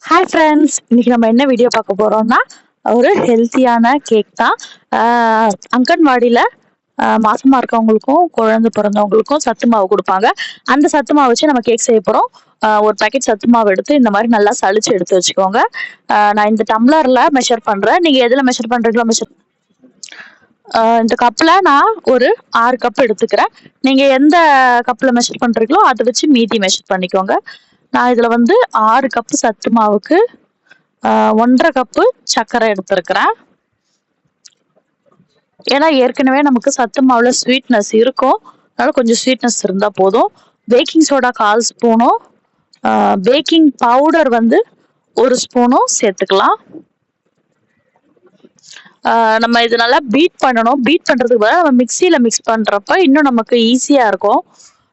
Hi friends, இன்னைக்கு நம்ம என்ன வீடியோ பார்க்க போறோம்னா ஒரு ஹெல்த்தியான கேக் தான். அங்கன்வாடியில் மாசமா இருக்கவங்களுக்கும் குழந்தை பிறந்தவங்களுக்கும் சத்து மாவு கொடுப்பாங்க. அந்த சத்து மாவு வச்சு நம்ம கேக் செய்ய போறோம். ஒரு பாக்கெட் சத்து மாவு எடுத்து இந்த மாதிரி நல்லா சளிச்சு எடுத்து வச்சுக்கோங்க. நான் இந்த டம்ளர்ல மெஷர் பண்றேன். நீங்க எதுல மெஷர் பண்றீங்களோ மெஷர். இந்த கப்ல நான் ஒரு 6 கப் எடுத்துக்கிறேன். நீங்க எந்த கப்ல மெஷர் பண்றீங்களோ அதை வச்சு மீதி மெஷர் பண்ணிக்கோங்க. நான் இதுல வந்து 6 கப்பு சத்து மாவுக்கு 1.5 கப்பு சர்க்கரை எடுத்திருக்கிறேன். ஏன்னா ஏற்கனவே நமக்கு சத்து மாவுல ஸ்வீட்னஸ் இருக்கும், அதனால கொஞ்சம் ஸ்வீட்னஸ் இருந்தா போதும். பேக்கிங் சோடா 1/4 ஸ்பூனும் பேக்கிங் பவுடர் வந்து 1 ஸ்பூனும் சேர்த்துக்கலாம். நம்ம இது நல்லா பீட் பண்ணணும். பீட் பண்றதுக்கு பதிலாக நம்ம மிக்சியில மிக்ஸ் பண்றப்ப இன்னும் நமக்கு ஈஸியா இருக்கும்.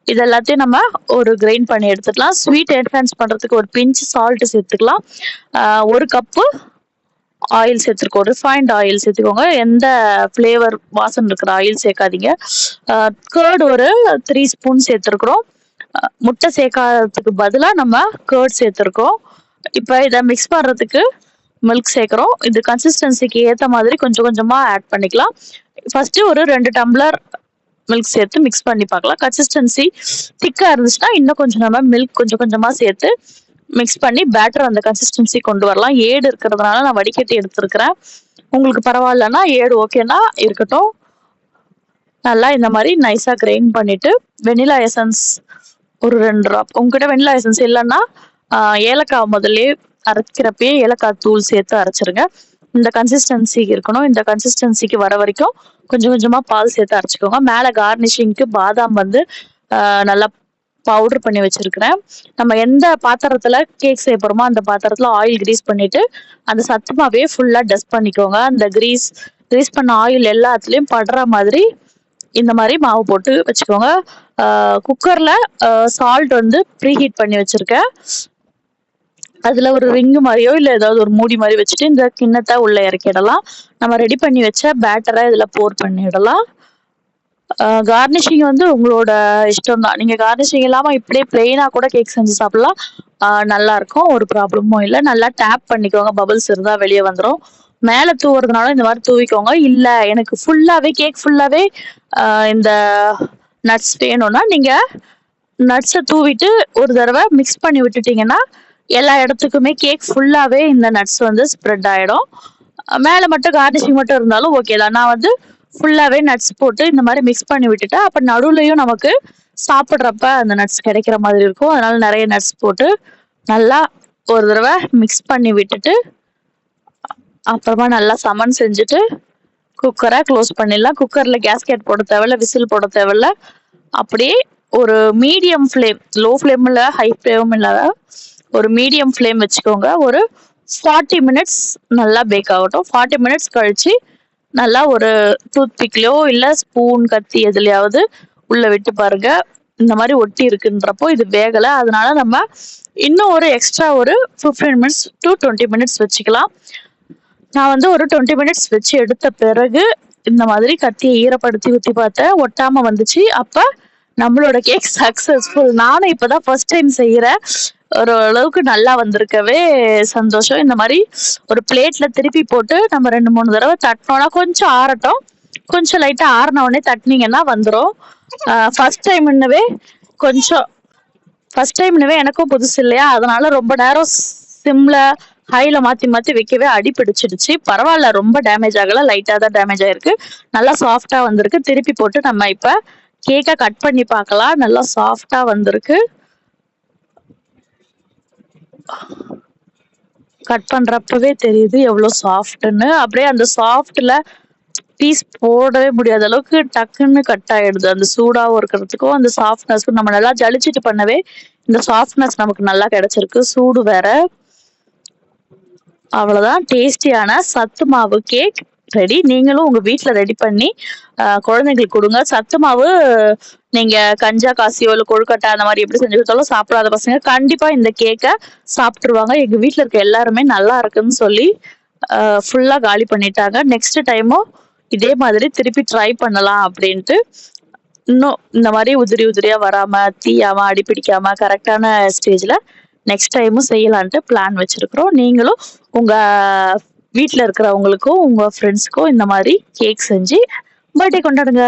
இது எல்லாத்தையும் நம்ம ஒரு கிரைண்ட் பண்ணி எடுத்துக்கலாம். ஸ்வீட் என்ஹான்ஸ் பண்றதுக்கு ஒரு பிஞ்ச் சால்ட் சேர்த்துக்கலாம். 1 கப்பு ஆயில் சேர்த்துருக்கோம். ரிஃபைண்ட் ஆயில் சேர்த்துக்கோங்க. எந்த ஃப்ளேவர் வாசனை இருக்கிற ஆயில் சேர்க்காதீங்க. கர்ட் ஒரு 3 ஸ்பூன் சேர்த்துருக்குறோம். முட்டை சேர்க்காததுக்கு பதிலாக நம்ம கர்ட் சேர்த்துருக்கோம். இப்போ இதை மிக்ஸ் பண்ணுறதுக்கு மில்க் சேர்க்குறோம். இது கன்சிஸ்டன்சிக்கு ஏற்ற மாதிரி கொஞ்சம் கொஞ்சமாக ஆட் பண்ணிக்கலாம். ஃபர்ஸ்ட்டு ஒரு 2 டம்ளர் மில்க் சேர்த்து மிக்ஸ் பண்ணி பார்க்கலாம். கன்சிஸ்டன்சி திக்காக இருந்துச்சுன்னா இன்னும் கொஞ்சம் நம்ம மில்க் கொஞ்சம் கொஞ்சமாக சேர்த்து மிக்ஸ் பண்ணி பேட்டர் அந்த கன்சிஸ்டன்சி கொண்டு வரலாம். ஏடு இருக்கிறதுனால நான் வடிகட்டி எடுத்துருக்கிறேன். உங்களுக்கு பரவாயில்லன்னா ஏடு ஓகேனா இருக்கட்டும். நல்லா இந்த மாதிரி நைஸாக கிரைண்ட் பண்ணிட்டு வெனிலா எசன்ஸ் ஒரு 2 ட்ராப். உங்ககிட்ட வெனிலா எசன்ஸ் இல்லைன்னா ஏலக்காய் முதல்ல அரைக்கிறப்பயே ஏலக்காய் தூள் சேர்த்து அரைச்சிருங்க. இந்த கன்சிஸ்டன்சி இருக்கணும். இந்த கன்சிஸ்டன்சிக்கு வர வரைக்கும் கொஞ்சம் கொஞ்சமா பால் சேர்த்து அரைச்சிக்கோங்க. மேலே கார்னிஷிங்க்கு பாதாம் வந்து நல்லா பவுடர் பண்ணி வச்சிருக்கிறேன். நம்ம எந்த பாத்திரத்துல கேக் செய்ய போறோமோ அந்த பாத்திரத்துல ஆயில் கிரீஸ் பண்ணிட்டு அந்த சத்துமாவே ஃபுல்லா டஸ்ட் பண்ணிக்கோங்க. அந்த கிரீஸ் பண்ண ஆயில் எல்லாத்துலயும் படுற மாதிரி இந்த மாதிரி மாவு போட்டு வச்சுக்கோங்க. குக்கர்ல சால்ட் வந்து ப்ரீஹீட் பண்ணி வச்சிருக்கேன். அதுல ஒரு ரிங்கு மாதிரியோ இல்லை ஏதாவது ஒரு மூடி மாதிரி வச்சுட்டு இந்த கிண்ணத்தை உள்ள இறக்கிடலாம். நம்ம ரெடி பண்ணி வச்ச பேட்டரை இதுல போர் பண்ணிடலாம். கார்னிஷிங் வந்து உங்களோட இஷ்டம் தான். நீங்க கார்னிஷிங் இல்லாம இப்படியே பிளெயினா கூட கேக் செஞ்சு சாப்பிடலாம். நல்லா இருக்கும், ஒரு ப்ராப்ளமும் இல்லை. நல்லா டேப் பண்ணிக்கோங்க. பபிள்ஸ் இருந்தா வெளியே வந்துடும். மேலே தூவுறதுனால இந்த மாதிரி தூவிக்கோங்க. இல்லை எனக்கு ஃபுல்லாவே கேக் ஃபுல்லாவே இந்த நட்ஸ் வேணும்னா நீங்க நட்ஸை தூவிட்டு ஒரு தடவை மிக்ஸ் பண்ணி விட்டுட்டீங்கன்னா எல்லா இடத்துக்குமே கேக் ஃபுல்லாவே இந்த நட்ஸ் வந்து ஸ்ப்ரெட் ஆயிடும். மேலே மட்டும் கார்னிஷிங் மட்டும் இருந்தாலும் ஓகே தான். நான் வந்து ஃபுல்லாவே நட்ஸ் போட்டு இந்த மாதிரி மிக்ஸ் பண்ணி விட்டுட்டேன். அப்போ நடுவுலையும் நமக்கு சாப்பிட்றப்ப அந்த நட்ஸ் கிடைக்கிற மாதிரி இருக்கும். அதனால நிறைய நட்ஸ் போட்டு நல்லா ஒரு தடவை மிக்ஸ் பண்ணி விட்டுட்டு அப்புறமா நல்லா சமன் செஞ்சுட்டு குக்கரை க்ளோஸ் பண்ணிடலாம். குக்கர்ல கேஸ்கெட் போட தேவையில்ல, விசில் போட தேவையில்ல. அப்படியே ஒரு மீடியம் ஃப்ளேம், லோ ஃப்ளேம் இல்லை ஹை ஃப்ளேம் இல்லாத ஒரு மீடியம் ஃப்ளேம் வச்சுக்கோங்க. ஒரு 40 மினிட்ஸ் நல்லா பேக் ஆகட்டும். 40 மினிட்ஸ் கழிச்சு நல்லா ஒரு டூத் பிக்லையோ இல்லை ஸ்பூன் கத்தி எதுலையாவது உள்ள விட்டு பாருங்க. இந்த மாதிரி ஒட்டி இருக்குன்றப்போ இது வேகலை. அதனால நம்ம இன்னும் ஒரு எக்ஸ்ட்ரா ஒரு 15 மினிட்ஸ் டு 20 மினிட்ஸ் வச்சுக்கலாம். நான் வந்து ஒரு 20 மினிட்ஸ் வச்சு எடுத்த பிறகு இந்த மாதிரி கத்தியை ஈரப்படுத்தி ஊற்றி பார்த்தேன், ஒட்டாம வந்துச்சு. அப்ப நம்மளோட கேக் சக்சஸ்ஃபுல். நானும் இப்பதான் ஃபர்ஸ்ட் டைம் செய்யறேன். ஒரு அளவுக்கு நல்லா வந்திருக்கவே சந்தோஷம். இந்த மாதிரி ஒரு பிளேட்ல திருப்பி போட்டு நம்ம 2-3 தடவை தட்டினோம்னா கொஞ்சம் ஆறட்டும். கொஞ்சம் லைட்டா ஆறின உடனே தட்டினீங்கன்னா வந்துடும். ஃபர்ஸ்ட் டைம்னவே எனக்கும் புதுசு இல்லையா, அதனால ரொம்ப நேரம் சிம்ல ஹைல மாத்தி மாத்தி வைக்கவே அடி பிடிச்சிடுச்சு. பரவாயில்ல, ரொம்ப டேமேஜ் ஆகல, லைட்டா தான் டேமேஜ் ஆயிருக்கு. நல்லா சாஃப்டா வந்திருக்கு. திருப்பி போட்டு நம்ம இப்ப கேக்கை கட் பண்ணி பார்க்கலாம். நல்லா சாஃப்டா வந்திருக்கு. கட் பண்றப்பவே தெரியுது எவ்வளவு சாஃப்ட்னு. அப்படியே அந்த சாஃப்ட்ல பீஸ் போடவே முடியாத அளவுக்கு டக்குன்னு கட் ஆயிடுது. அந்த சூடாவும் இருக்கிறதுக்கும் அந்த சாஃப்ட்னஸ்க்கும் நம்ம நல்லா ஜலிச்சிட்டு பண்ணவே இந்த சாஃப்ட்னஸ் நமக்கு நல்லா கிடைச்சிருக்கு. சூடு வேற. அவ்வளவுதான், டேஸ்டியான சத்து மாவு கேக் ரெடி. நீங்களும் உங்க வீட்டுல ரெடி பண்ணி குழந்தைங்களுக்கு கொடுங்க. சத்து மாவு நீங்க கஞ்சா காசியோ இல்லை கொழுக்கட்டை அந்த மாதிரி எப்படி செஞ்சு கொடுத்தாலும் சாப்பிடாத பசங்க கண்டிப்பா இந்த கேக்கை சாப்பிட்டுருவாங்க. எங்க வீட்டுல இருக்க எல்லாருமே நல்லா இருக்குன்னு சொல்லி ஃபுல்லா காலி பண்ணிட்டாங்க. நெக்ஸ்ட் டைமும் இதே மாதிரி திருப்பி ட்ரை பண்ணலாம் அப்படின்ட்டு. இன்னும் இந்த மாதிரி உதிரியா வராம தீயாம அடி பிடிக்காம கரெக்டான ஸ்டேஜ்ல நெக்ஸ்ட் டைமும் செய்யலான்ட்டு பிளான் வச்சிருக்கிறோம். நீங்களும் உங்க வீட்டில் இருக்கிறவங்களுக்கும் உங்க ஃப்ரெண்ட்ஸுக்கும் இந்த மாதிரி கேக் செஞ்சு பர்த்டே கொண்டாடுங்க.